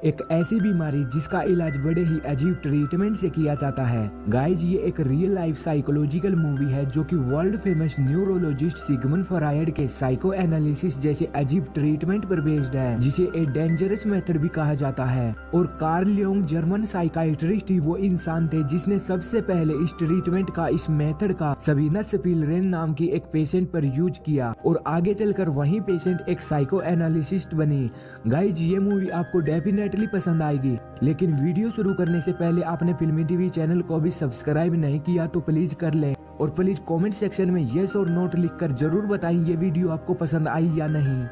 एक ऐसी बीमारी जिसका इलाज बड़े ही अजीब ट्रीटमेंट से किया जाता है। गाइज, ये एक रियल लाइफ साइकोलॉजिकल मूवी है जो कि world famous neurologist Sigmund Freud के साइको एनालिसिस जैसे अजीब ट्रीटमेंट पर बेस्ड है, जिसे ए डेंजरस मेथड भी कहा जाता है। और कार्ल यूंग जर्मन साइकाइट्रिस्ट ही वो इंसान थे जिसने सबसे पहले इस ट्रीटमेंट का, इस मेथड का सबीना स्पिलरेन नाम की एक पेशेंट पर यूज किया और आगे चलकर वही पेशेंट एक साइको एनालिसिस्ट बनी। गाइज, ये मूवी आपको डेफिनेटली पसंद आएगी, लेकिन वीडियो शुरू करने से पहले आपने फिल्मी टीवी चैनल को भी सब्सक्राइब नहीं किया तो प्लीज कर लें और प्लीज कमेंट सेक्शन में यस और नोट लिखकर जरूर बताएं ये वीडियो आपको पसंद आई या नहीं।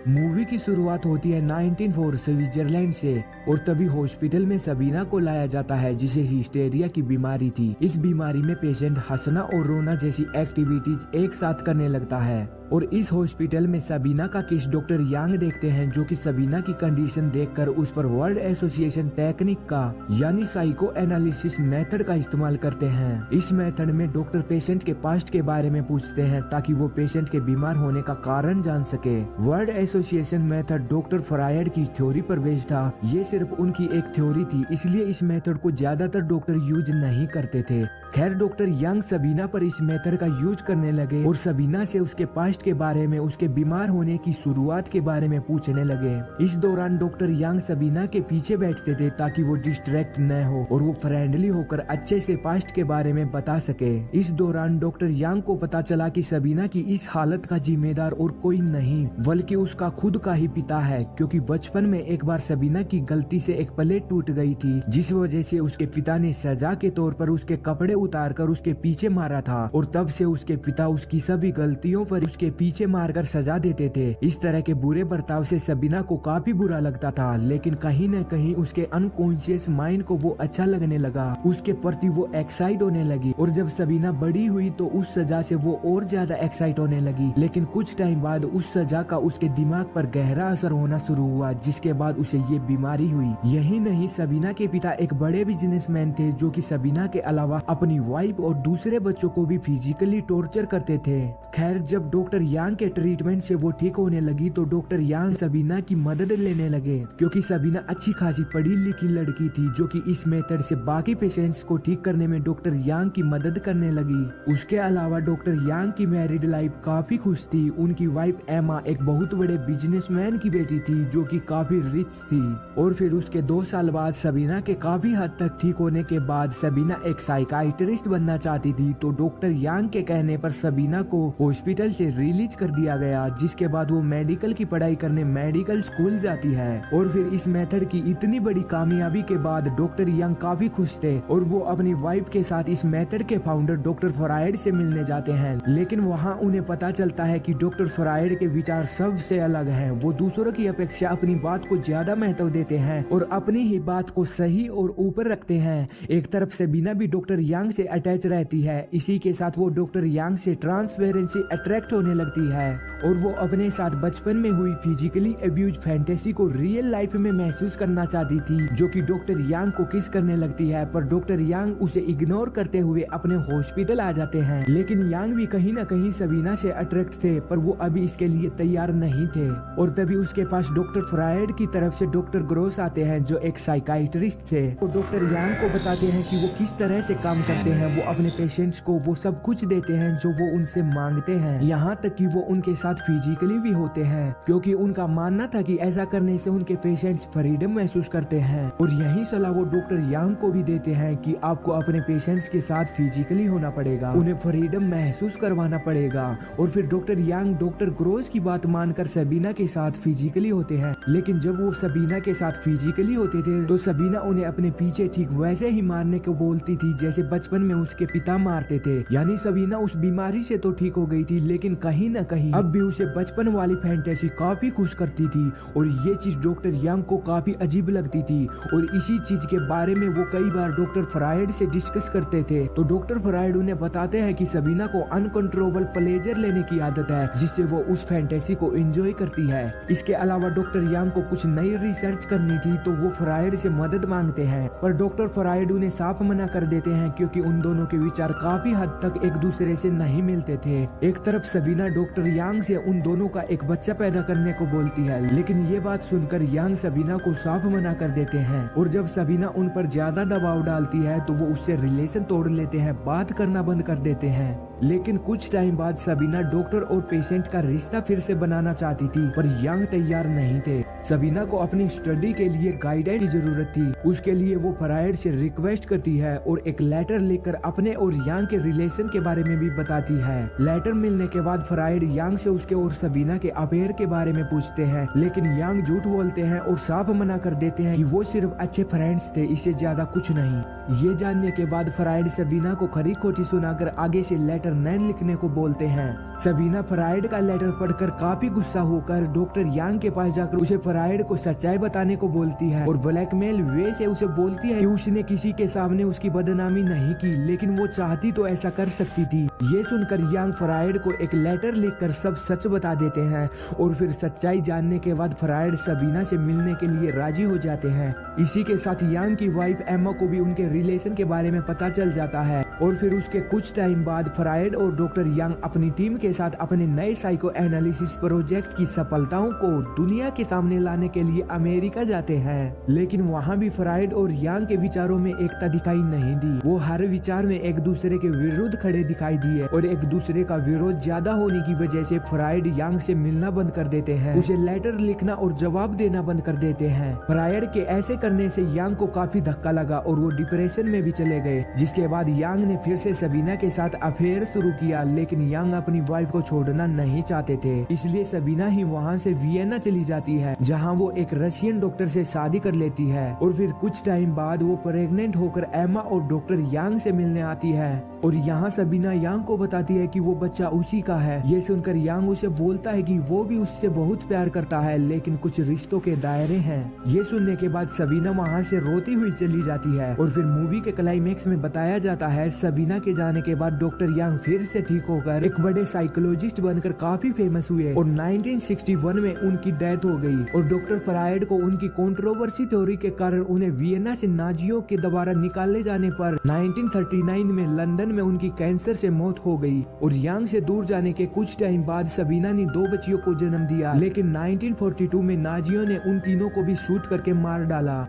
मूवी की शुरुआत होती है 1904 स्विट्जरलैंड से और तभी हॉस्पिटल में सबीना को लाया जाता है जिसे हिस्टेरिया की बीमारी थी। इस बीमारी में पेशेंट हंसना और रोना जैसी एक्टिविटीज एक साथ करने लगता है और इस हॉस्पिटल में सबीना का केस डॉक्टर यांग देखते हैं, जो कि सबीना की कंडीशन देखकर उस पर वर्ल्ड एसोसिएशन टेक्निक का यानी साइको एनालिसिस मेथड का इस्तेमाल करते हैं। इस मेथड में डॉक्टर पेशेंट के पास्ट के बारे में पूछते हैं ताकि वो पेशेंट के बीमार होने का कारण जान सके। World association method doctor Freud की थ्योरी पर बेस्ड था। ये सिर्फ उनकी एक थ्योरी थी, इसलिए इस मेथड को ज्यादातर डॉक्टर यूज नहीं करते थे। खैर, डॉक्टर यंग सबीना पर इस मेथड का यूज करने लगे और सबीना से उसके पास्ट के बारे में, उसके बीमार होने की शुरुआत के बारे में पूछने लगे। इस दौरान डॉक्टर यंग सबीना के पीछे बैठते थे ताकि वो डिस्ट्रैक्ट न हो और वो फ्रेंडली होकर अच्छे से पास्ट के बारे में बता सके। इस दौरान डॉक्टर यंग को पता चला कि सबीना की इस हालत का जिम्मेदार और कोई नहीं बल्कि उसका खुद का ही पिता है, क्योंकि बचपन में एक बार सबीना की गलती से एक प्लेट टूट गई थी, जिस वजह से उसके पिता ने सजा के तौर पर उसके कपड़े उतारकर उसके पीछे मारा था और तब से उसके पिता उसकी सभी गलतियों पर उसके पीछे मारकर सजा देते थे। इस तरह के बुरे बर्ताव से सबीना को काफी बुरा लगता था, लेकिन कहीं न कहीं उसके अनकॉन्शियस माइंड को वो अच्छा लगने लगा, उसके प्रति वो एक्साइट होने लगी और जब सबीना बड़ी हुई तो उस सजा से वो और ज्यादा एक्साइट होने लगी। लेकिन कुछ टाइम बाद उस सजा का उसके दिमाग पर गहरा असर होना शुरू हुआ, जिसके बाद उसे ये बीमारी हुई। यही नहीं, सबीना के पिता एक बड़े बिजनेसमैन थे जो कि सबीना के अलावा अपनी वाइफ और दूसरे बच्चों को भी फिजिकली टॉर्चर करते थे। खैर, जब डॉक्टर यांग के ट्रीटमेंट से वो ठीक होने लगी तो डॉक्टर यांग सबीना की मदद लेने लगे, क्योंकि सबीना अच्छी खासी पढ़ी लिखी लड़की थी जो कि इस मेथड से बाकी पेशेंट्स को ठीक करने में डॉक्टर यांग की मदद करने लगी। उसके अलावा डॉक्टर यांग की मैरिड लाइफ काफी खुश थी। उनकी वाइफ एमा एक बहुत बड़े बिजनेसमैन की बेटी थी जो कि काफी रिच थी। और फिर उसके 2 साल बाद सबीना के काफी हद तक ठीक होने के बाद सबीना एक साइकाइट्रिस्ट बनना चाहती थी, तो डॉक्टर यांग के कहने पर सबीना को हॉस्पिटल से रिलीज कर दिया गया, जिसके बाद वो मेडिकल की पढ़ाई करने मेडिकल स्कूल जाती है। और फिर इस मेथड की इतनी बड़ी कामयाबी के बाद डॉक्टर यंग काफी खुश थे और वो अपनी वाइफ के साथ इस मेथड के फाउंडर डॉक्टर फ्रायड से मिलने जाते हैं। लेकिन वहाँ उन्हें पता चलता है कि डॉक्टर फ्रायड के विचार सबसे अलग हैं। वो दूसरों की अपेक्षा अपनी बात को ज्यादा महत्व देते हैं और अपनी ही बात को सही और ऊपर रखते हैं। एक तरफ सबीना भी डॉक्टर यांग से अटैच रहती है, इसी के साथ वो डॉक्टर यांग से ट्रांसपेरेंसी अट्रैक्ट होने लगती है और वो अपने साथ बचपन में हुई फिजिकली अब्यूज फैंटेसी को रियल लाइफ में महसूस करना चाहती थी, जो कि डॉक्टर यांग को किस करने लगती है। पर डॉक्टर यांग उसे इग्नोर करते हुए अपने हॉस्पिटल आ जाते हैं। लेकिन यांग भी कहीं न कहीं सबीना से अट्रैक्ट थे, पर वो अभी इसके लिए तैयार नहीं थे। और तभी उसके पास डॉक्टर फ्रायड की तरफ से डॉक्टर ग्रोस आते हैं जो एक साइकाइट्रिस्ट थे। वो डॉक्टर यांग को बताते हैं कि वो किस तरह से काम करते हैं। वो अपने पेशेंट्स को वो सब कुछ देते हैं जो वो उनसे मांगते हैं, यहाँ तक कि वो उनके साथ फिजिकली भी होते हैं, क्योंकि उनका मानना था कि ऐसा करने से उनके पेशेंट्स फ्रीडम महसूस करते हैं। और यही सलाह वो डॉक्टर यांग को भी देते हैं कि आपको अपने पेशेंट्स के साथ फिजिकली होना पड़ेगा, उन्हें फ्रीडम महसूस करवाना पड़ेगा। और फिर डॉक्टर यांग डॉक्टर ग्रोस की बात मानकर सबीना के साथ फिजिकली होते हैं। लेकिन जब वो सबीना के साथ फिजिकली होते थे तो सबीना उन्हें अपने पीछे ठीक वैसे ही मारने को बोलती थी जैसे बचपन में उसके पिता मारते थे। यानी सबीना उस बीमारी से तो ठीक हो गई थी, लेकिन कहीं न कहीं अब भी उसे बचपन वाली फैंटेसी काफी खुश करती थी और ये चीज डॉक्टर यंग को काफी अजीब लगती थी। और इसी चीज के बारे में वो कई बार डॉक्टर फ्रायड से डिस्कस करते थे, तो डॉक्टर फ्रायड उन्हें बताते हैं कि सबीना को अनकंट्रोलेबल प्लेजर लेने की आदत है, जिससे वो उस फैंटेसी को एंजॉय करती है। इसके अलावा डॉक्टर यंग को कुछ नई रिसर्च करनी थी, तो वो फ्रायड से मदद मांगते हैं, पर डॉक्टर फ्रायड उन्हें साफ मना कर देते हैं, क्योंकि उन दोनों के विचार काफी हद तक एक दूसरे से नहीं मिलते थे। एक तरफ सबीना सबीना डॉक्टर यांग से उन दोनों का एक बच्चा पैदा करने को बोलती है, लेकिन ये बात सुनकर यांग सबीना को साफ मना कर देते हैं। और जब सबीना उन पर ज्यादा दबाव डालती है तो वो उससे रिलेशन तोड़ लेते हैं, बात करना बंद कर देते हैं। लेकिन कुछ टाइम बाद सबीना डॉक्टर और पेशेंट का रिश्ता फिर से बनाना चाहती थी, पर यांग तैयार नहीं थे। सबीना को अपनी स्टडी के लिए गाइडेंस की जरूरत थी। उसके लिए वो फ्रायड से रिक्वेस्ट करती है और एक लेटर लेकर अपने और यांग के रिलेशन के बारे में भी बताती है। लेटर मिलने के बाद फ्रायड यांग से उसके और सबीना के अफेयर के बारे में पूछते हैं, लेकिन यांग झूठ बोलते हैं और साफ मना कर देते हैं कि वो सिर्फ अच्छे फ्रेंड्स थे, इससे ज्यादा कुछ नहीं। ये जानने के बाद फ्रायड सबीना को खरी खोटी सुनाकर आगे से लेटर नहीं लिखने को बोलते हैं। सबीना फ्रायड का लेटर पढ़कर काफी गुस्सा होकर डॉक्टर यांग के पास जाकर उसे फ्रायड को सच्चाई बताने को बोलती है और ब्लैकमेल वे से उसे बोलती है कि उसने किसी के सामने उसकी बदनामी नहीं की, लेकिन वो चाहती तो ऐसा कर सकती थी। ये सुनकर यांग फ्रायड को एक लेटर लिखकर सब सच बता देते हैं और फिर सच्चाई जानने के बाद फ्रायड सबीना से मिलने के लिए राजी हो जाते हैं। इसी के साथ यांग की वाइफ एम्मा को भी उनके रिलेशन के बारे में पता चल जाता है और फिर उसके कुछ टाइम बाद फ्रायड और डॉक्टर यांग अपनी टीम के साथ अपने नए साइको एनालिसिस प्रोजेक्ट की सफलताओं को दुनिया के सामने लाने के लिए अमेरिका जाते हैं। लेकिन वहाँ भी फ्रायड और यांग के विचारों में एकता दिखाई नहीं दी। वो हर विचार में एक दूसरे के विरुद्ध खड़े दिखाई दिए और एक दूसरे का विरोध ज्यादा होने की वजह से फ्रायड यांग से मिलना बंद कर देते हैं, उसे लेटर लिखना और जवाब देना बंद कर देते हैं। फ्रायड के ऐसे करने से यांग को काफी धक्का लगा और वो डिप्रेशन में भी चले गए, जिसके बाद यांग ने फिर से सबीना के साथ अफेयर शुरू किया। लेकिन यांग अपनी वाइफ को छोड़ना नहीं चाहते थे, इसलिए सबीना ही वहाँ से वियना चली जाती है, जहाँ वो एक रशियन डॉक्टर से शादी कर लेती है। और फिर कुछ टाइम बाद वो प्रेग्नेंट होकर एम्मा और डॉक्टर यांग से मिलने आती है और यहाँ सबीना यांग को बताती है कि वो बच्चा उसी का है। ये सुनकर यांग उसे बोलता है कि वो भी उससे बहुत प्यार करता है, लेकिन कुछ रिश्तों के दायरे हैं। ये सुनने के बाद सबीना वहाँ से रोती हुई चली जाती है और फिर मूवी के क्लाइमेक्स में बताया जाता है सबीना के जाने के बाद डॉक्टर यांग फिर से ठीक होकर एक बड़े साइकोलॉजिस्ट बनकर काफी फेमस हुए और 1961 में उनकी डेथ हो गई। और डॉक्टर फ्रायड को उनकी कंट्रोवर्सी थ्योरी के कारण उन्हें वियना से नाजियों के द्वारा निकाले जाने पर 1939 में लंदन में उनकी कैंसर से मौत हो गई। और यांग से दूर जाने के कुछ टाइम बाद सबीना ने 2 बच्चियों को जन्म दिया, लेकिन 1942 में नाजियों ने उन तीनों को भी शूट करके मार डाला।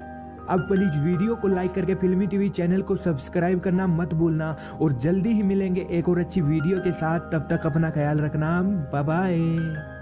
अब प्लीज वीडियो को लाइक करके फिल्मी टीवी चैनल को सब्सक्राइब करना मत भूलना और जल्दी ही मिलेंगे एक और अच्छी वीडियो के साथ। तब तक अपना ख्याल रखना, बाय बाय।